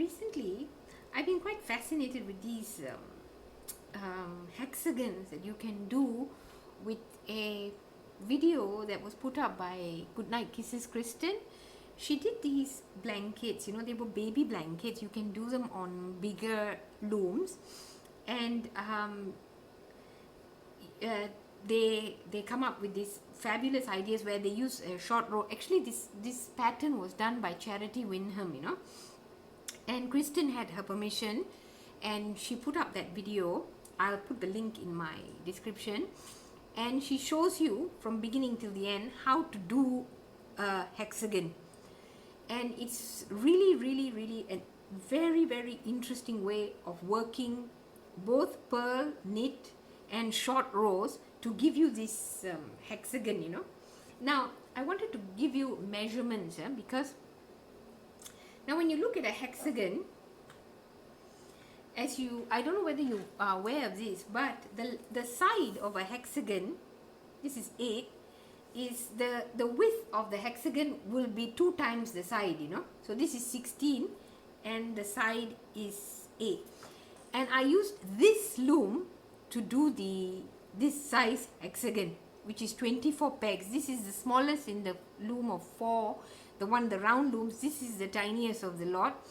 recently I've been quite fascinated with these hexagons that you can do with a video that was put up by Goodnight Kisses Kristen. She did these blankets, you know, they were baby blankets. You can do them on bigger looms, and they come up with these fabulous ideas where they use a short row. Actually, this pattern was done by Charity Windham, you know, and Kristen had her permission, and she put up that video. I'll put the link in my description, and she shows you from beginning till the end how to do a hexagon, and it's really a very interesting way of working both pearl, knit and short rows to give you this hexagon, you know. Now I wanted to give you measurements, because now when you look at a hexagon, I don't know whether you are aware of this, but the side of a hexagon, this is 8, is the width of the hexagon will be 2 times the side, you know. So this is 16 and the side is 8, and I used this loom to do this size hexagon, which is 24 pegs. This is the smallest in the loom of 4, the round looms. This is the tiniest of the lot,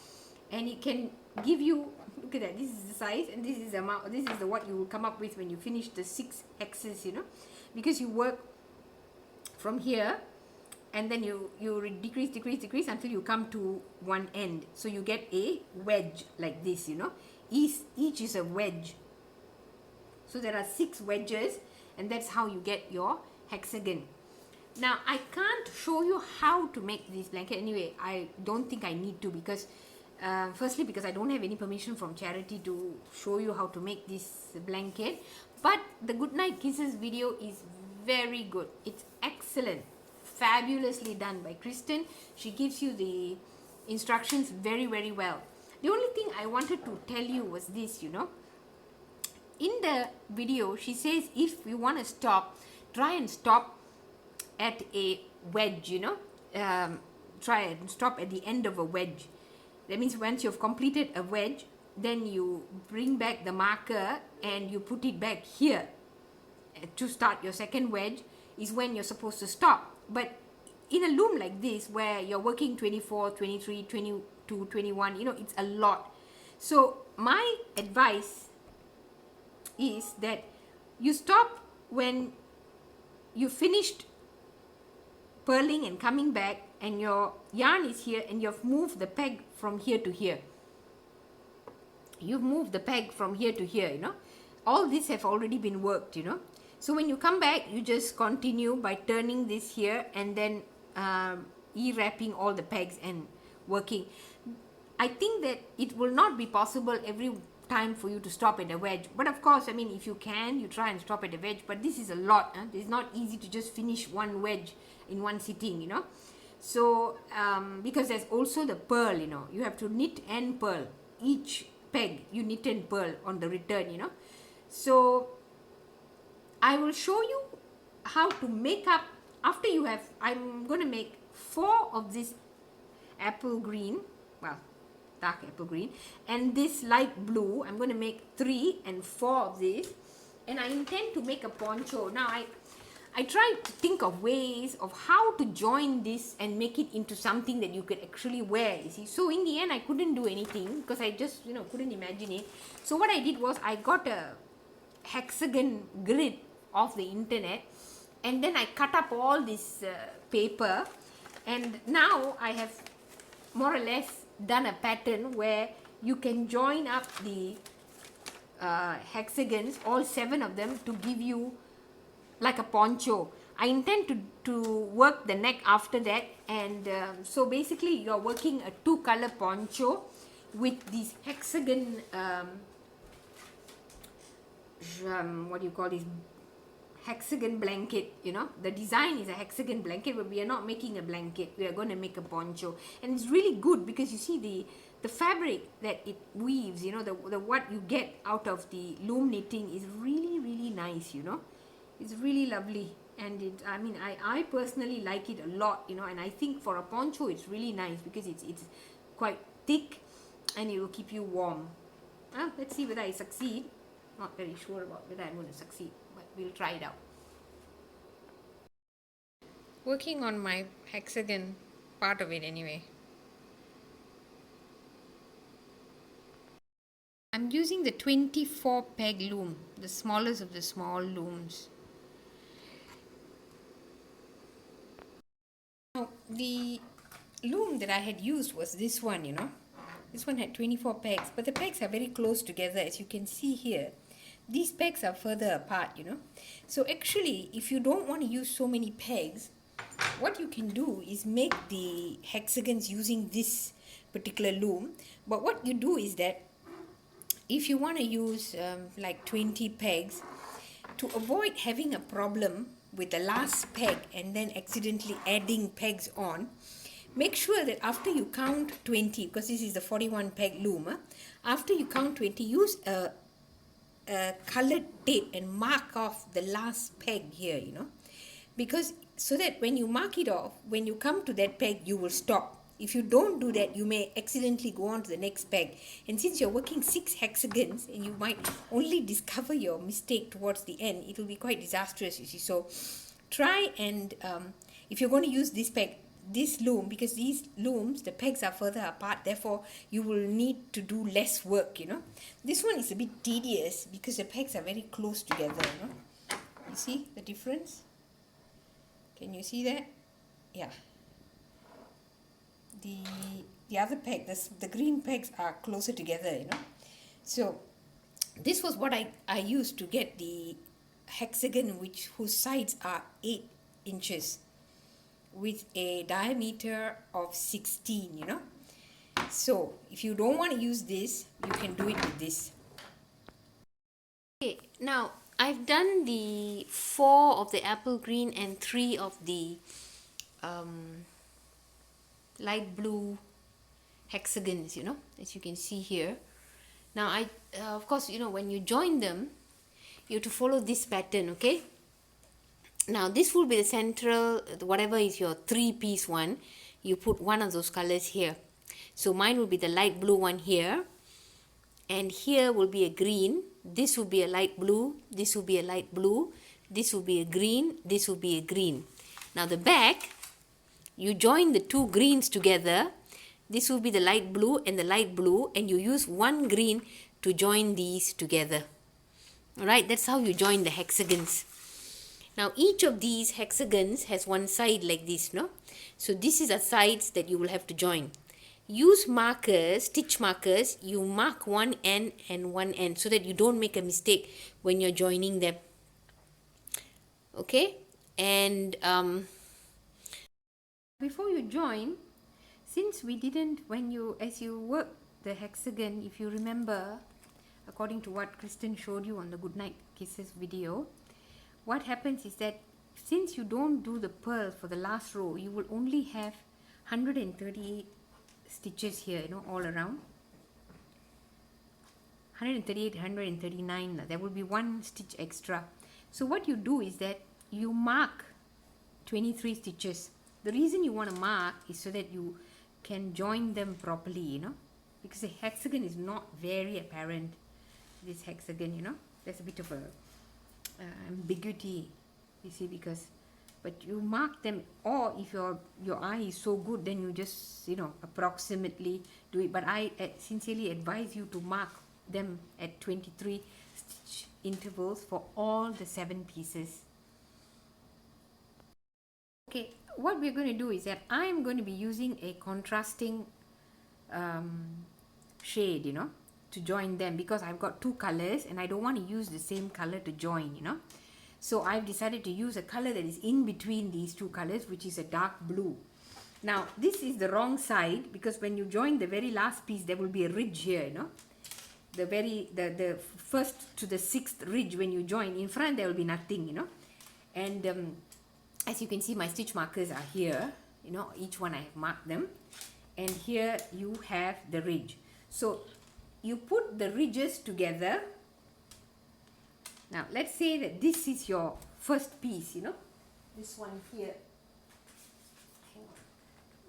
and it can give you, look at that, this is the size, and this is the amount, this is the what you will come up with when you finish the 6 hexes, you know, because you work from here and then you decrease until you come to one end, so you get a wedge like this, you know. Each is a wedge, so there are 6 wedges, and that's how you get your hexagon. Now I can't show you how to make this blanket. Anyway, I don't think I need to, because firstly because I don't have any permission from Charity to show you how to make this blanket, but the Goodnight Kisses video is very good. It's excellent, fabulously done by Kristen. She gives you the instructions very well. The only thing I wanted to tell you was this, you know. In the video she says if you want to stop, try and stop at a wedge, you know. Try and stop at the end of a wedge. That means once you've completed a wedge, then you bring back the marker and you put it back here to start your second wedge, is when you're supposed to stop. But in a loom like this, where you're working 24, 23, 22, 21, you know, it's a lot. So my advice is that you stop when you finished purling and coming back, and your yarn is here, and you've moved the peg from here to here. You've moved the peg from here to here, you know. All this have already been worked, you know. So when you come back, you just continue by turning this here and then e-wrapping all the pegs and working. I think that it will not be possible every time for you to stop at a wedge, but of course, I mean, if you can, you try and stop at a wedge, but this is a lot. It's not easy to just finish one wedge in one sitting, you know. So because there's also the purl, you know, you have to knit and purl. Each peg you knit and purl on the return, you know. So I will show you how to make up after you have. I'm going to make 4 of this apple green, well, dark apple green, and this light blue. I'm going to make 3 and 4 of this, and I intend to make a poncho. Now I tried to think of ways of how to join this and make it into something that you could actually wear, you see. So in the end, I couldn't do anything because I just, you know, couldn't imagine it. So what I did was I got a hexagon grid off the internet, and then I cut up all this paper, and now I have more or less done a pattern where you can join up the hexagons, all 7 of them, to give you like a poncho. I intend to work the neck after that, and so basically you're working a 2-color poncho with these hexagon what do you call this, hexagon blanket, you know. The design is a hexagon blanket, but we are not making a blanket, we are going to make a poncho. And it's really good because you see the fabric that it weaves, you know, the what you get out of the loom knitting is really nice, you know. It's really lovely, and it, I mean, I personally like it a lot, you know. And I think for a poncho it's really nice because it's quite thick, and it will keep you warm. Let's see whether I succeed. Not very sure about whether I'm going to succeed, but we'll try it out. Working on my hexagon part of it anyway. I'm using the 24 peg loom, the smallest of the small looms. Now, the loom that I had used was this one, you know. This one had 24 pegs, but the pegs are very close together, as you can see here. These pegs are further apart, you know. So actually, if you don't want to use so many pegs, what you can do is make the hexagons using this particular loom. But what you do is that if you want to use like 20 pegs, to avoid having a problem with the last peg and then accidentally adding pegs on, make sure that after you count 20, because this is the 41 peg loom, after you count 20, use a colored tape and mark off the last peg here, you know, because so that when you mark it off, when you come to that peg, you will stop. If you don't do that, you may accidentally go on to the next peg. And since you're working 6 hexagons and you might only discover your mistake towards the end, it will be quite disastrous, you see. So try and, if you're going to use this peg, this loom, because these looms, the pegs are further apart, therefore you will need to do less work, you know. This one is a bit tedious because the pegs are very close together, you know. You see the difference? Can you see that? Yeah. The other peg, the green pegs are closer together, you know. So this was what I used to get the hexagon whose sides are 8 inches with a diameter of 16, you know. So if you don't want to use this, you can do it with this. Okay, now I've done the 4 of the apple green and 3 of the light blue hexagons, you know, as you can see here. Now of course, you know, when you join them, you have to follow this pattern, okay. Now this will be the central, whatever is your 3-piece one, you put one of those colors here. So mine will be the light blue one here, and here will be a green, this will be a light blue, this will be a light blue, this will be a green, this will be a green. Now the back, you join the 2 greens together, this will be the light blue and the light blue, and you use 1 green to join these together. Alright, that's how you join the hexagons. Now each of these hexagons has one side like this, no? So this is the sides that you will have to join. Use markers, stitch markers, you mark one end and one end so that you don't make a mistake when you're joining them. Okay? And before you join, since we didn't, as you work the hexagon, if you remember, according to what Kristen showed you on the Goodnight Kisses video, what happens is that since you don't do the purls for the last row, you will only have 138 stitches here, you know, all around. 138, 139, there will be 1 stitch extra. So what you do is that you mark 23 stitches. The reason you want to mark is so that you can join them properly, you know, because the hexagon is not very apparent, this hexagon, you know, there's a bit of a ambiguity, you see, because, but you mark them, or if your eye is so good, then you just, you know, approximately do it. But I sincerely advise you to mark them at 23 stitch intervals for all the 7 pieces. Okay, what we're going to do is that I'm going to be using a contrasting shade, you know, to join them, because I've got 2 colors and I don't want to use the same color to join, you know. So I've decided to use a color that is in between these 2 colors, which is a dark blue. Now this is the wrong side, because when you join the very last piece, there will be a ridge here, you know. The first to the 6th ridge, when you join, in front there will be nothing, you know. And as you can see, my stitch markers are here, you know, each one I have marked them. And here you have the ridge. So you put the ridges together. Now let's say that this is your first piece, you know, this one here. Hang on,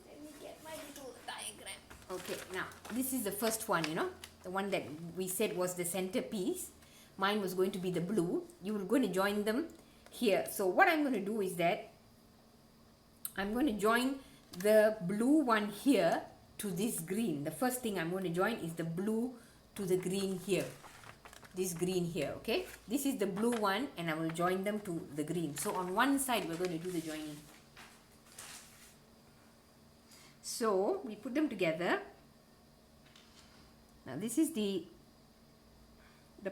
let me get my little diagram. Okay, now this is the first one, you know, the one that we said was the centerpiece. Mine was going to be the blue. You will going to join them here. So what I'm going to do is that I'm going to join the blue one here to this green. The first thing I'm going to join is the blue to the green here. This green here, okay? This is the blue one and I will join them to the green. So on one side we're going to do the joining. So we put them together. Now this is the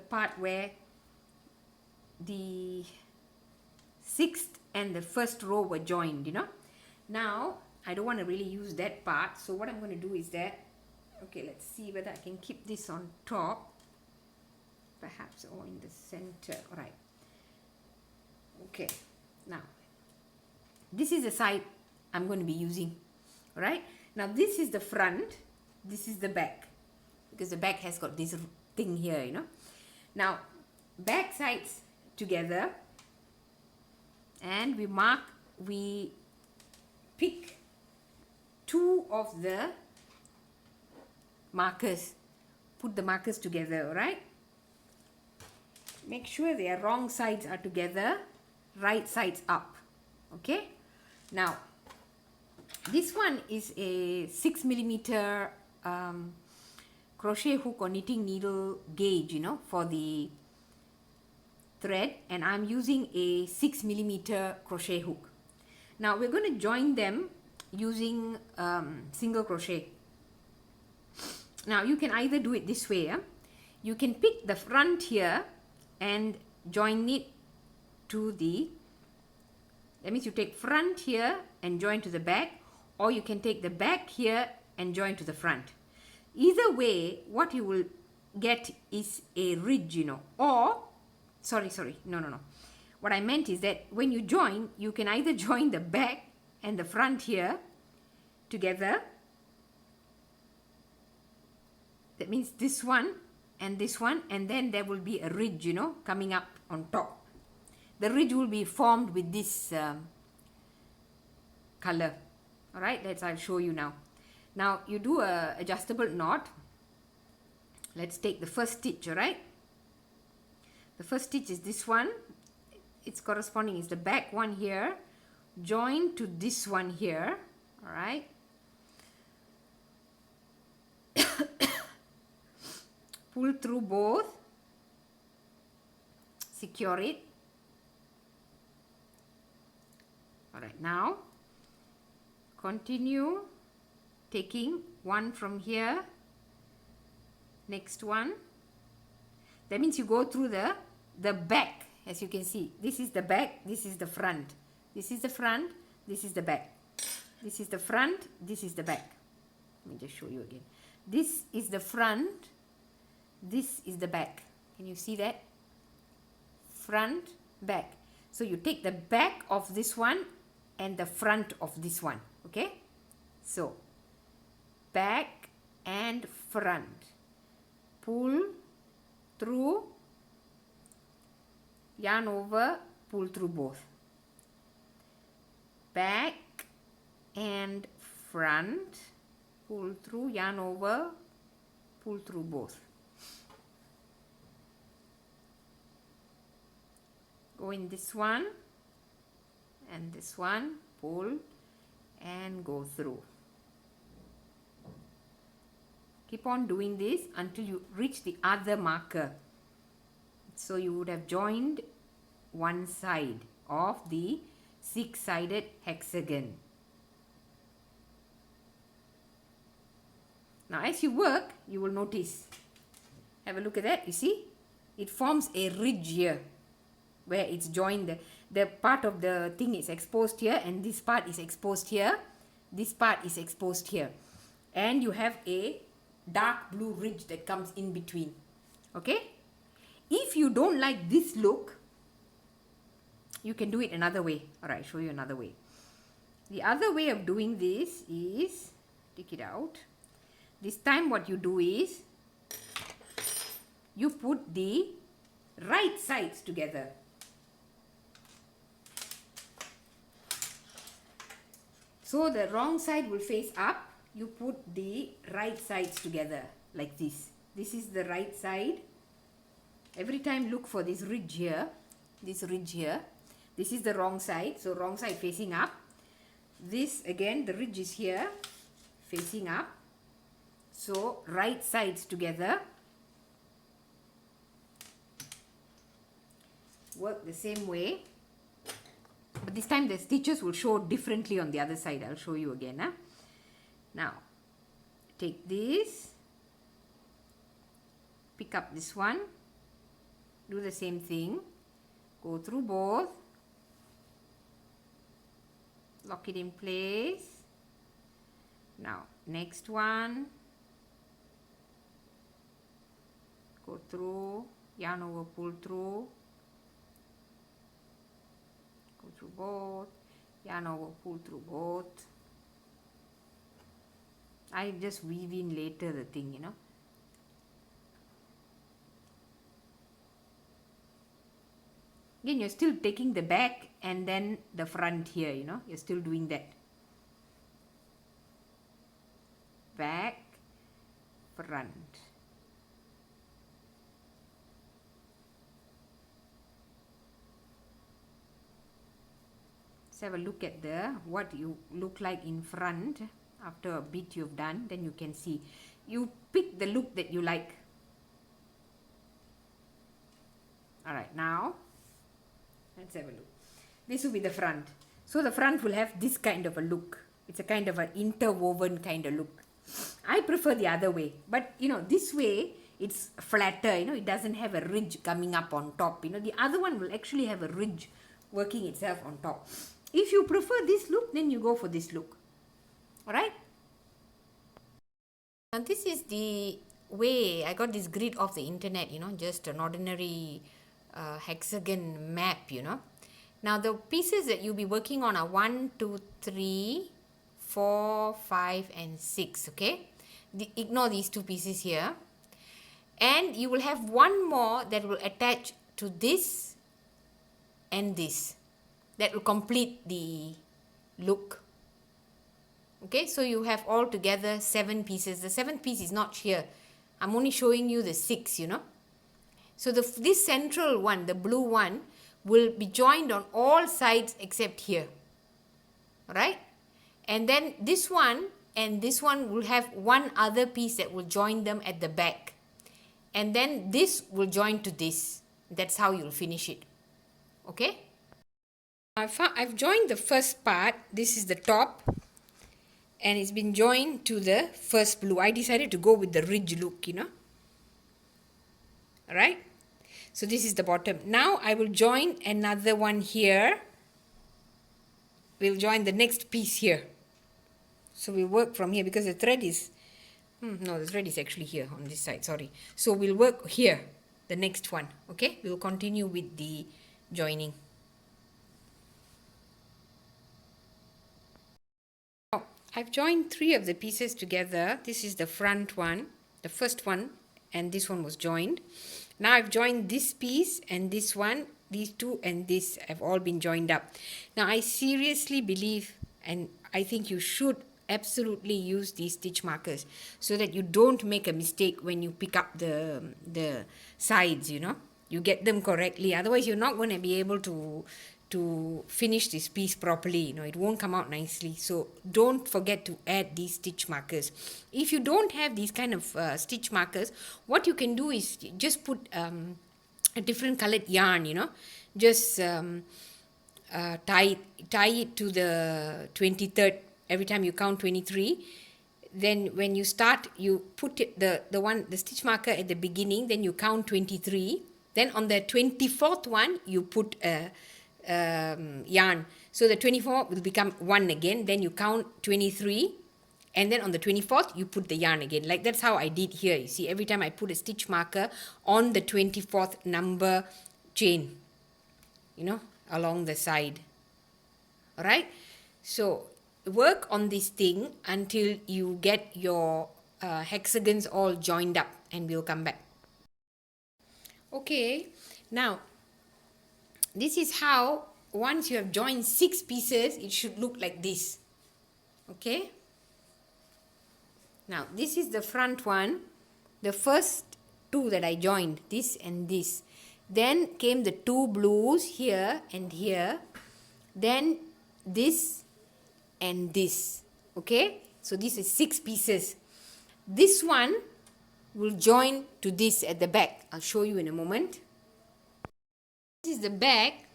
part where the 6th and the first row were joined, you know. Now I don't want to really use that part, so what I'm going to do is that, okay, let's see whether I can keep this on top, perhaps, or in the center. All right, okay, now this is the side I'm going to be using. All right, now this is the front, this is the back, because the back has got this thing here, you know. Now back sides together, and we pick 2 of the markers, put the markers together. All right, make sure their wrong sides are together, right sides up. Okay, now this one is a 6mm crochet hook or knitting needle gauge, you know, for the thread, and I'm using a 6mm crochet hook. Now we're going to join them using single crochet. Now you can either do it this way, yeah? You can pick the front here and join it to the, that means you take front here and join to the back, or you can take the back here and join to the front. Either way, what you will get is a ridge, you know, or sorry, no. What I meant is that when you join, you can either join the back and the front here together. That means this one, and then there will be a ridge, you know, coming up on top. The ridge will be formed with this color. All right, I'll show you now. Now you do a adjustable knot. Let's take the first stitch. All right, the first stitch is this one. Its corresponding is the back one here, join to this one here. All right, pull through both, secure it. All right, now continue taking one from here, next one. That means you go through the back. As you can see, this is the back, this is the front. This is the front, this is the back. This is the front, this is the back. Let me just show you again. This is the front, this is the back. Can you see that? Front, back. So you take the back of this one and the front of this one. Okay? So, back and front. Pull through, yarn over, pull through both. Back and front, pull through, yarn over, pull through both. Go in this one and this one, pull and go through. Keep on doing this until you reach the other marker. So you would have joined one side of the 6-sided hexagon. Now as you work, you will notice. Have a look at that. You see? It forms a ridge here where it's joined. The part of the thing is exposed here, and this part is exposed here. This part is exposed here. And you have a dark blue ridge that comes in between. Okay? If you don't like this look, you can do it another way. Alright, I'll show you another way. The other way of doing this is, take it out. This time what you do is, you put the right sides together. So the wrong side will face up you put the right sides together like this. This is the right side. Every time look for this ridge here. This ridge here. This is the wrong side. So wrong side facing up. This again, the ridge is here facing up. So right sides together. Work the same way. But this time the stitches will show differently on the other side. I'll show you again. Huh? Now, take this. Pick up this one. Do the same thing. Go through both. Lock it in place. Now, next one. Go through. Yarn over, pull through. Go through both. Yarn over, pull through both. I just weave in later the thing, you know. Again, you're still taking the back and then the front here, you know. You're still doing that. Back, front. Let's have a look at what you look like in front after a bit you've done. Then you can see. You pick the look that you like. Alright, now let's have a look. This will be the front. So the front will have this kind of a look. It's a kind of an interwoven kind of look. I prefer the other way. But, you know, this way, it's flatter. You know, it doesn't have a ridge coming up on top. You know, the other one will actually have a ridge working itself on top. If you prefer this look, then you go for this look. Alright? And this is the way I got this grid off the internet, you know, just an ordinary hexagon map, you know. Now the pieces that you'll be working on are 1, 2, 3, 4, 5 and 6, okay. Ignore these two pieces here. And you will have one more that will attach to this and this. That will complete the look. Okay, so you have all together 7 pieces. The 7th piece is not here. I'm only showing you the 6, you know. So this central one, the blue one, will be joined on all sides except here. Alright? And then this one and this one will have one other piece that will join them at the back. And then this will join to this. That's how you'll finish it. Okay? I've joined the first part. This is the top. And it's been joined to the first blue. I decided to go with the ridge look, you know. Alright? So this is the bottom. Now I will join another one here. We'll join the next piece here. So we'll work from here because the thread is... no, the thread is actually here on this side, sorry. So we'll work here, the next one. Okay? We'll continue with the joining. Now, I've joined 3 of the pieces together. This is the front one, the first one, and this one was joined. Now I've joined this piece and this one, these two and this have all been joined up. Now I seriously believe, and I think you should absolutely use these stitch markers so that you don't make a mistake when you pick up the sides, you know. You get them correctly, otherwise you're not going to be able to finish this piece properly, you know, it won't come out nicely. So don't forget to add these stitch markers. If you don't have these kind of stitch markers, what you can do is just put a different colored yarn, you know, just tie it to the 23rd. Every time you count 23, then when you start, you put it, the stitch marker at the beginning, then you count 23. Then on the 24th one, you put a yarn. So the 24 will become 1 again. Then you count 23. And then on the 24th, you put the yarn again. Like that's how I did here. You see, every time I put a stitch marker on the 24th number chain, you know, along the side. Alright? So work on this thing until you get your hexagons all joined up, and we'll come back. Okay, now this is how once you have joined 6 pieces, it should look like this. Okay, Now this is the front one, the first two that I joined, this and this. Then came the two blues here and here. Then this and this. Okay, so this is 6 pieces. This one will join to this at the back. I'll show you in a moment. This is the back.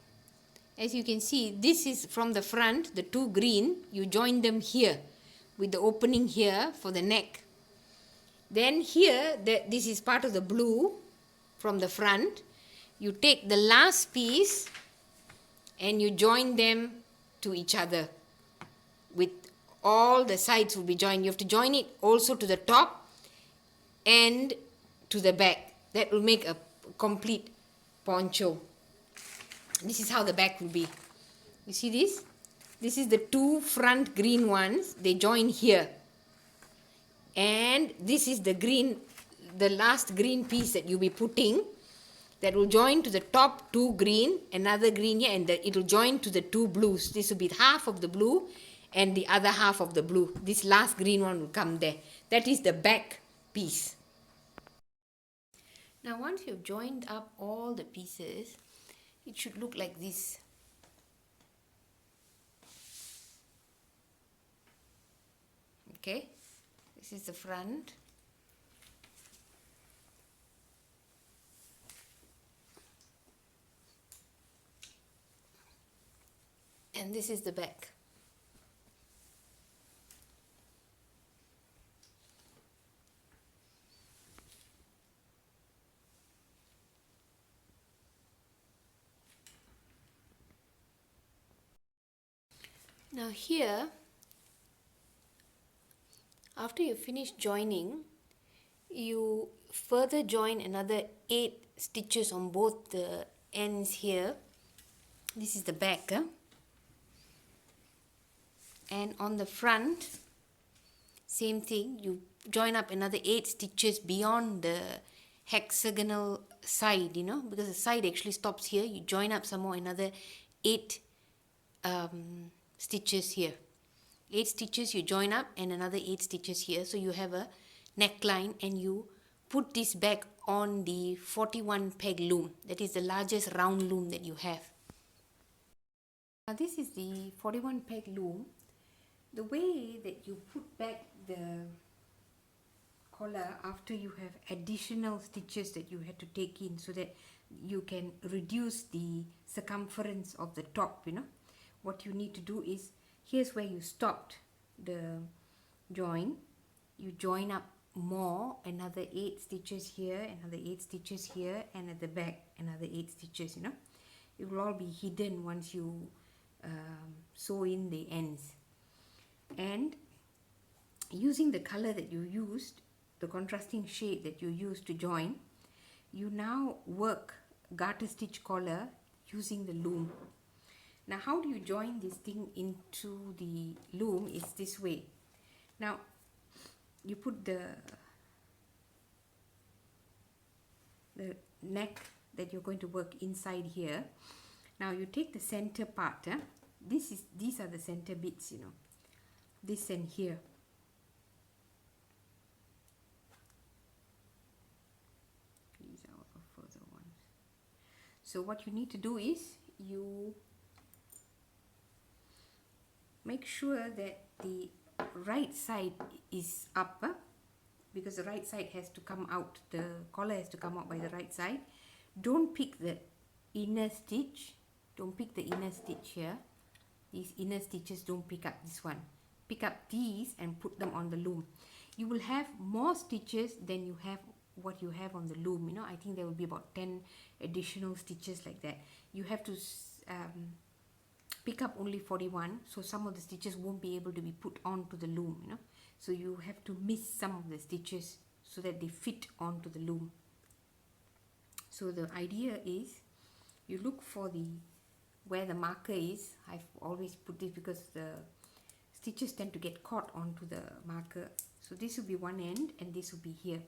As you can see, this is from the front, the two green, you join them here with the opening here for the neck. Then here, this is part of the blue from the front. You take the last piece and you join them to each other. With all the sides will be joined. You have to join it also to the top and to the back. That will make a complete poncho. This is how the back will be. You see this? This is the two front green ones. They join here. And this is the green, the last green piece that you'll be putting. That will join to the top two green, another green here, and it will join to the two blues. This will be half of the blue and the other half of the blue. This last green one will come there. That is the back piece. Now once you've joined up all the pieces, it should look like this. Okay, this is the front. And this is the back. Now here, after you finish joining, you further join another 8 stitches on both the ends here. This is the back. And on the front, same thing, you join up another 8 stitches beyond the hexagonal side, because the side actually stops here. You join up some more, another 8 stitches here. 8 stitches you join up and another 8 stitches here. So you have a neckline and you put this back on the 41 peg loom. That is the largest round loom that you have. Now this is the 41 peg loom. The way that you put back the collar after you have additional stitches that you had to take in so that you can reduce the circumference of the top, What you need to do is, here's where you stopped the join. You join up more, another 8 stitches here, another 8 stitches here, and at the back another 8 stitches, It will all be hidden once you sew in the ends. And using the color that you used, the contrasting shade that you used to join, you now work garter stitch collar using the loom. Now how do you join this thing into the loom? It's this way. Now you put the neck that you're going to work inside here. Now you take the center part. These are the center bits, This and here. These are all the further ones. So what you need to do is you make sure that the right side is up, because the right side has to come out, the collar has to come out by the right side. Don't pick the inner stitch, don't pick the inner stitch here. These inner stitches, don't pick up this one. Pick up these and put them on the loom. You will have more stitches than you have what you have on the loom. I think there will be about 10 additional stitches like that. You have to pick up only 41, so some of the stitches won't be able to be put onto the loom, So you have to miss some of the stitches so that they fit onto the loom. So the idea is, you look for where the marker is. I've always put this because the stitches tend to get caught onto the marker. So this will be one end and this will be here.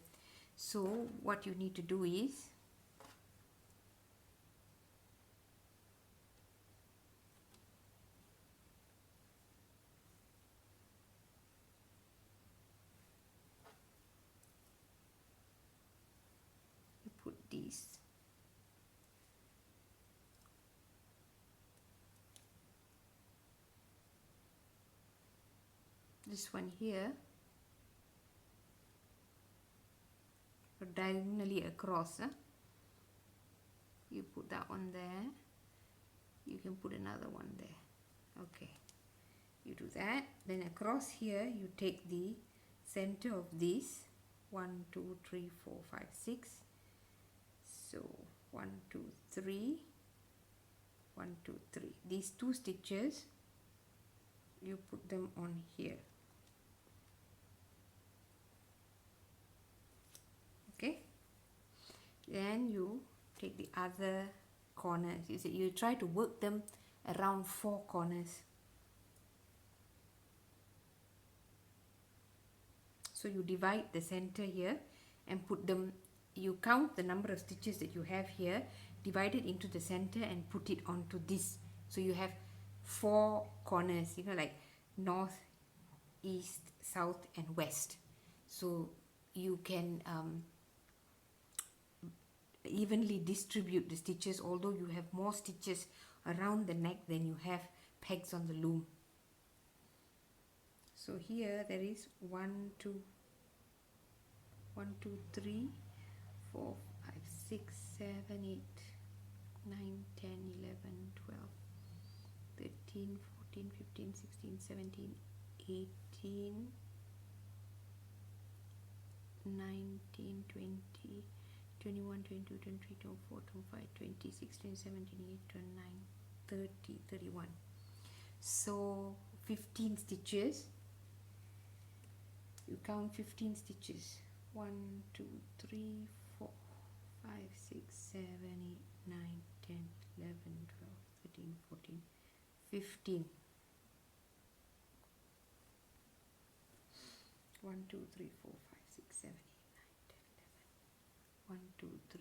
So what you need to do is, these. This one here, diagonally across, you put that one there, you can put another one there. Okay, you do that. Then across here you take the center of this, 1 2 3 4 5 6. So 1 2 3, 1 2 3, these 2 stitches you put them on here. Okay, then you take the other corners. You see, you try to work them around 4 corners. So you divide the center here and put them, you count the number of stitches that you have here, divide it into the center and put it onto this. So you have 4 corners, you know, like north, east, south and west. So you can evenly distribute the stitches, although you have more stitches around the neck than you have pegs on the loom. So here there is 1 2 3 4 5 6 7 8 9 10 11 12 13 14 15 16 17 18 19 20 21 22 23 24 25 20 16 17 18 19 30 31. So 15 stitches, you count 15 stitches, 1 2 3 4 5 6 7 8 9 10 11 12 13 14 15. 1 2 3 4 5 6 7 8 9 10 11. 1 2 3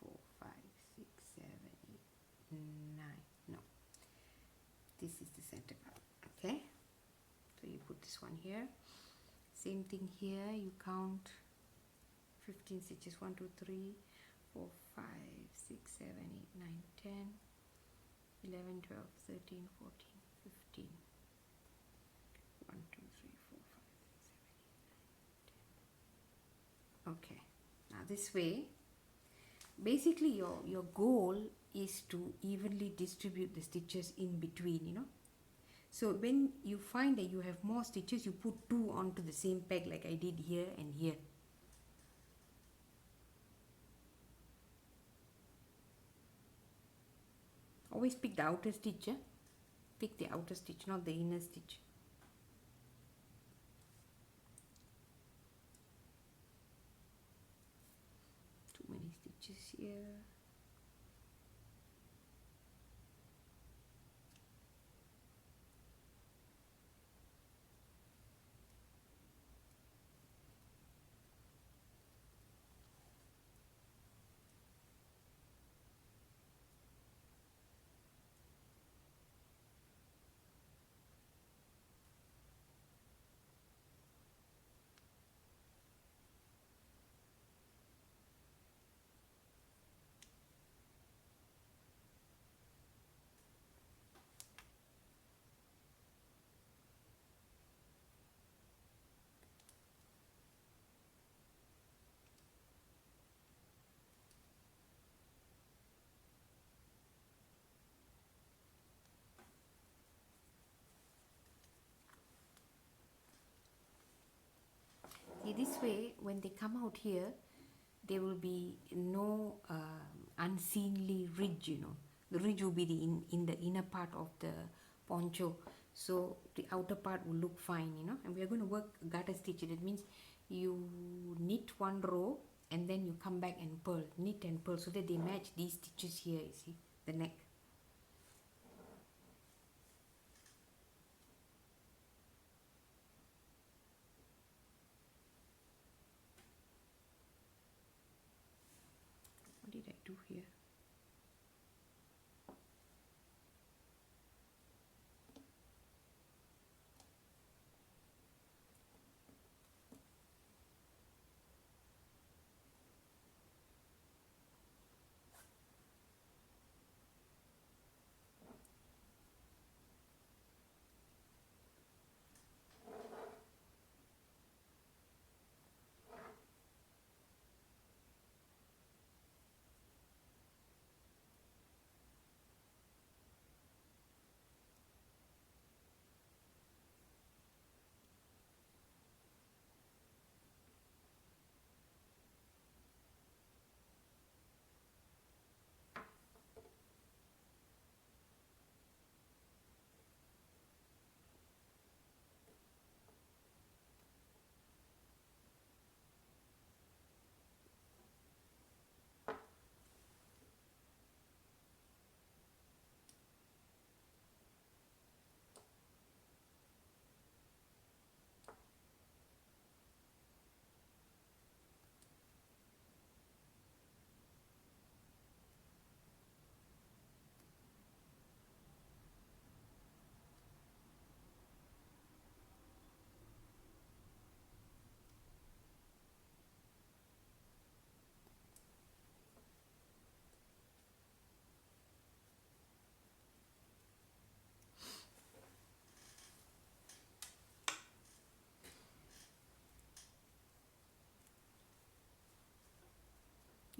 4 5 6 7 8 9. No, this is the center part. Okay, so you put this one here. Same thing here, you count 15 stitches, 1 2 3 4 5 6 7 8 9 10 11 12 13 14 15. 1 2 3 4 5 6 7 8 9 10. Okay, now this way, basically your goal is to evenly distribute the stitches in between, you know. So when you find that you have more stitches, you put 2 onto the same peg like I did here and here. Always pick the outer stitch, pick the outer stitch, not the inner stitch. Too many stitches here. See, this way, when they come out here, there will be no unseemly ridge, you know. The ridge will be in the inner part of the poncho, so the outer part will look fine, you know. And we are going to work garter stitch. That means you knit 1 row and then you come back and purl, knit and purl, so that they match these stitches here, you see, the neck. What did I do here?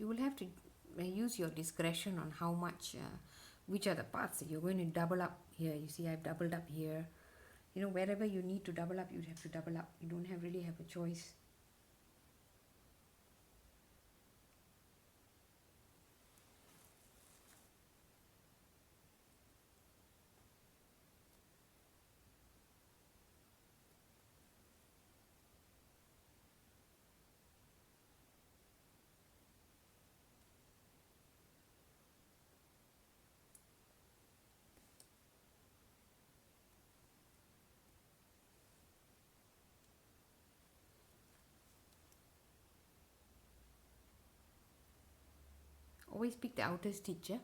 you will have to use your discretion on how much, which are the parts that you're going to double up here. You see, I've doubled up here. You know, wherever you need to double up, you'd have to double up. You don't have really have a choice. Always pick the outer stitch. Yeah?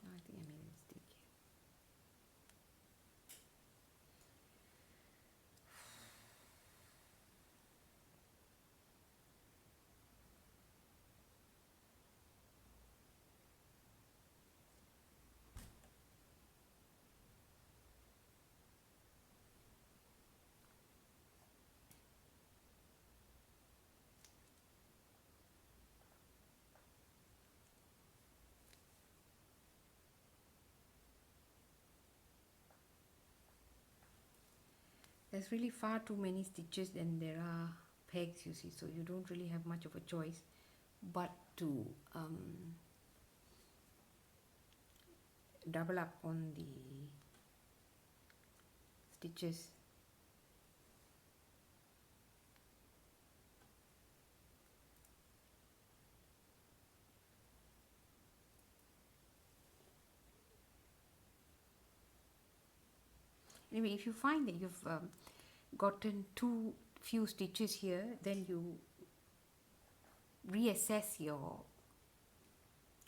I think I made a mistake here. There's really far too many stitches than there are pegs, you see, so you don't really have much of a choice but to double up on the stitches. Anyway, if you find that you've gotten too few stitches here, then you reassess your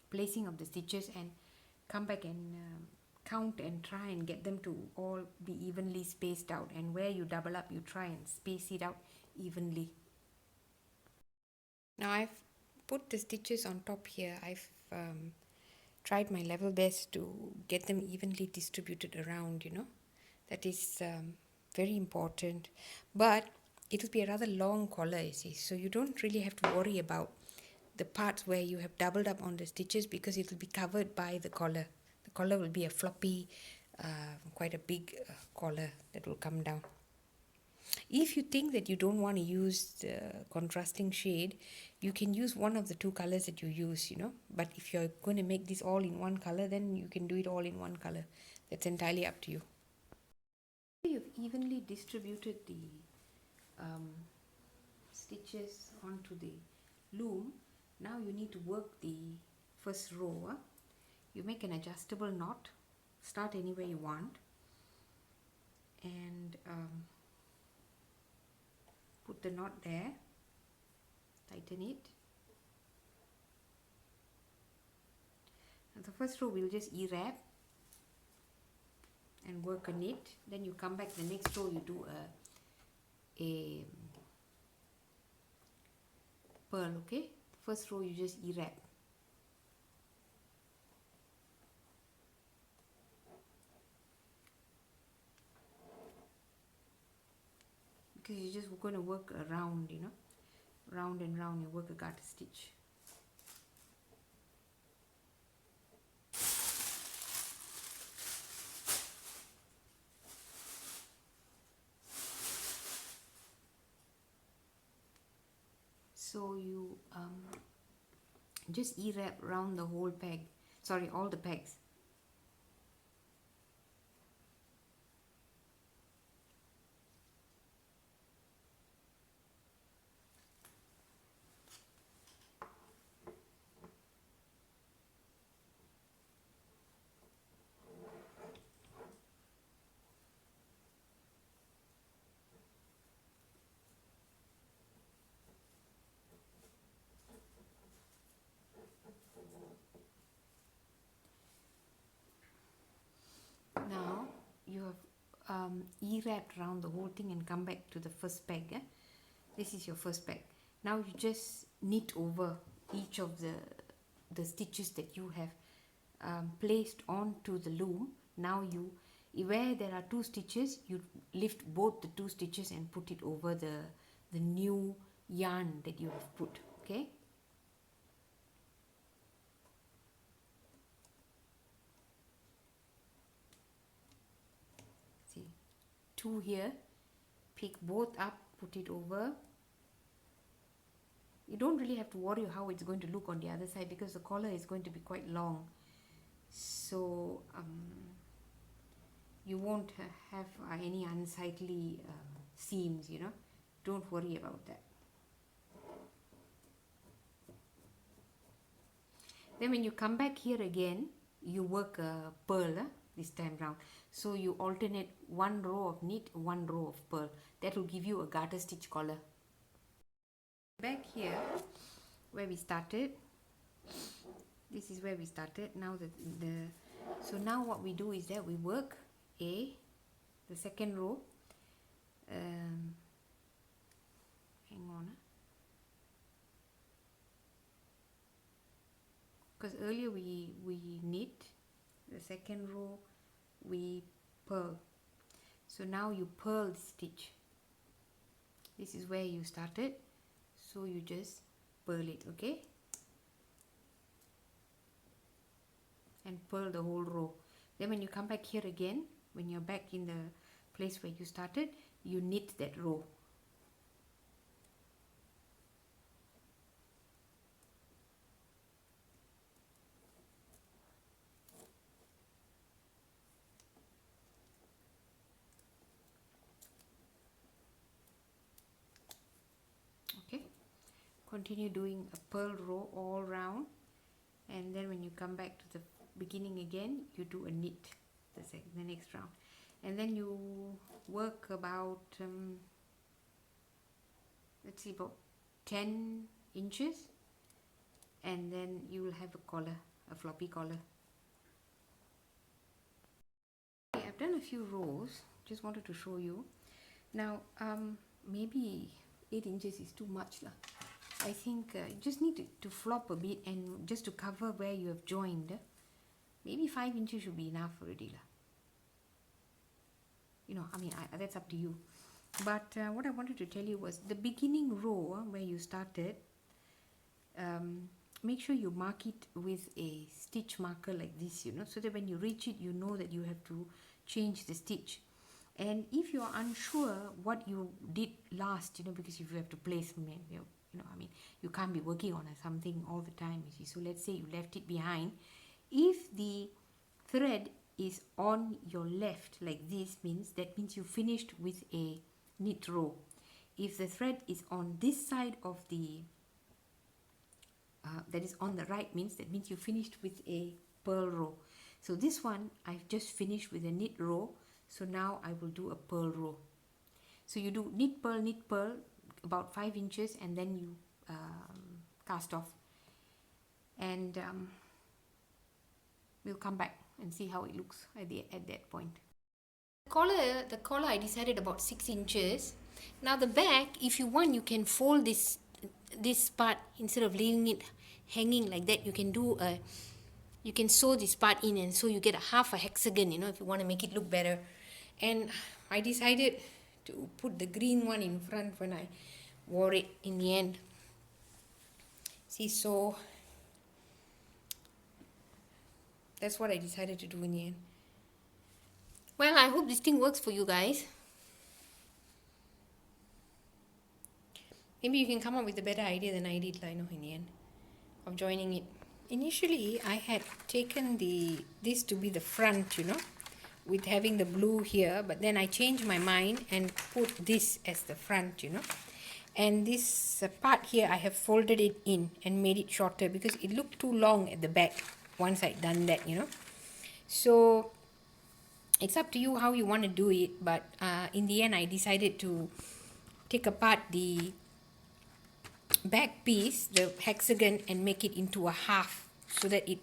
placing of the stitches and come back and count and try and get them to all be evenly spaced out, and where you double up you try and space it out evenly. Now I've put the stitches on top here. I've tried my level best to get them evenly distributed around, you know. That is very important, but it will be a rather long collar, you see, so you don't really have to worry about the parts where you have doubled up on the stitches, because it will be covered by the collar. The collar will be a floppy, quite a big collar that will come down. If you think that you don't want to use the contrasting shade, you can use one of the two colors that you use, you know, but if you're going to make this all in one color, then you can do it all in one color. That's entirely up to you. You've evenly distributed the stitches onto the loom. Now you need to work the first row. You make an adjustable knot, start anywhere you want, and put the knot there, tighten it. And the first row we'll just E-wrap and work on it. Then you come back the next row, you do a purl, okay? First row you just E-wrap. Because you're just going to work around, you know, round and round, you work a garter stitch. So you just E-wrap around the whole peg, sorry, all the pegs. you have e-wrapped around the whole thing and come back to the first peg. This is your first peg. Now you just knit over each of the stitches that you have placed onto the loom. Now where there are 2 stitches, you lift both the 2 stitches and put it over the new yarn that you have put. Okay. See, 2 here. Pick both up, put it over. You don't really have to worry how it's going to look on the other side because the collar is going to be quite long. So you won't have any unsightly seams, you know. Don't worry about that. Then when you come back here again, you work a purl this time round. So you alternate 1 row of knit, 1 row of purl. That will give you a garter stitch collar. Back here where we started, this is where we started. Now so now what we do is that we work the second row. Hang on, because earlier we knit, the second row we purl. So now you purl the stitch. This is where you started. So you just purl it, okay? And purl the whole row. Then when you come back here again, when you're back in the place where you started, you knit that row. Okay, continue doing a purl row all round, and then when you come back to the beginning again, you do a knit the next round, and then you work about let's see, about 10 inches, and then you will have a collar, a floppy collar. Okay, I've done a few rows, just wanted to show you. Now maybe 8 inches is too much lah. I think you just need to flop a bit, and just to cover where you have joined, maybe 5 inches should be enough already lah. You know, I mean, that's up to you. But what I wanted to tell you was the beginning row where you started, make sure you mark it with a stitch marker like this, you know, so that when you reach it, you know that you have to change the stitch. And if you are unsure what you did last, you know, because if you have to place, you know, I mean, you can't be working on something all the time, you see. So let's say you left it behind. If the thread is on your left like this, that means you finished with a knit row. If the thread is on this side of the that is on the right, that means you finished with a purl row. So this one I've just finished with a knit row, so now I will do a purl row. So you do knit purl about 5 inches, and then you cast off, and we'll come back and see how it looks at that point. The collar I decided about 6 inches. Now the back, if you want, you can fold this part instead of leaving it hanging like that. You can sew this part in, and so you get half a hexagon, you know, if you want to make it look better. And I decided to put the green one in front when I wore it in the end. See, so that's what I decided to do in the end. Well, I hope this thing works for you guys. Maybe you can come up with a better idea than I did, I know, in the end, of joining it. Initially, I had taken this to be the front, you know, with having the blue here, but then I changed my mind and put this as the front, you know. And this part here, I have folded it in and made it shorter because it looked too long at the back once I'd done that, you know. So it's up to you how you want to do it, but in the end I decided to take apart the back piece, the hexagon, and make it into a half, so that it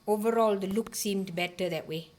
overall the look seemed better that way.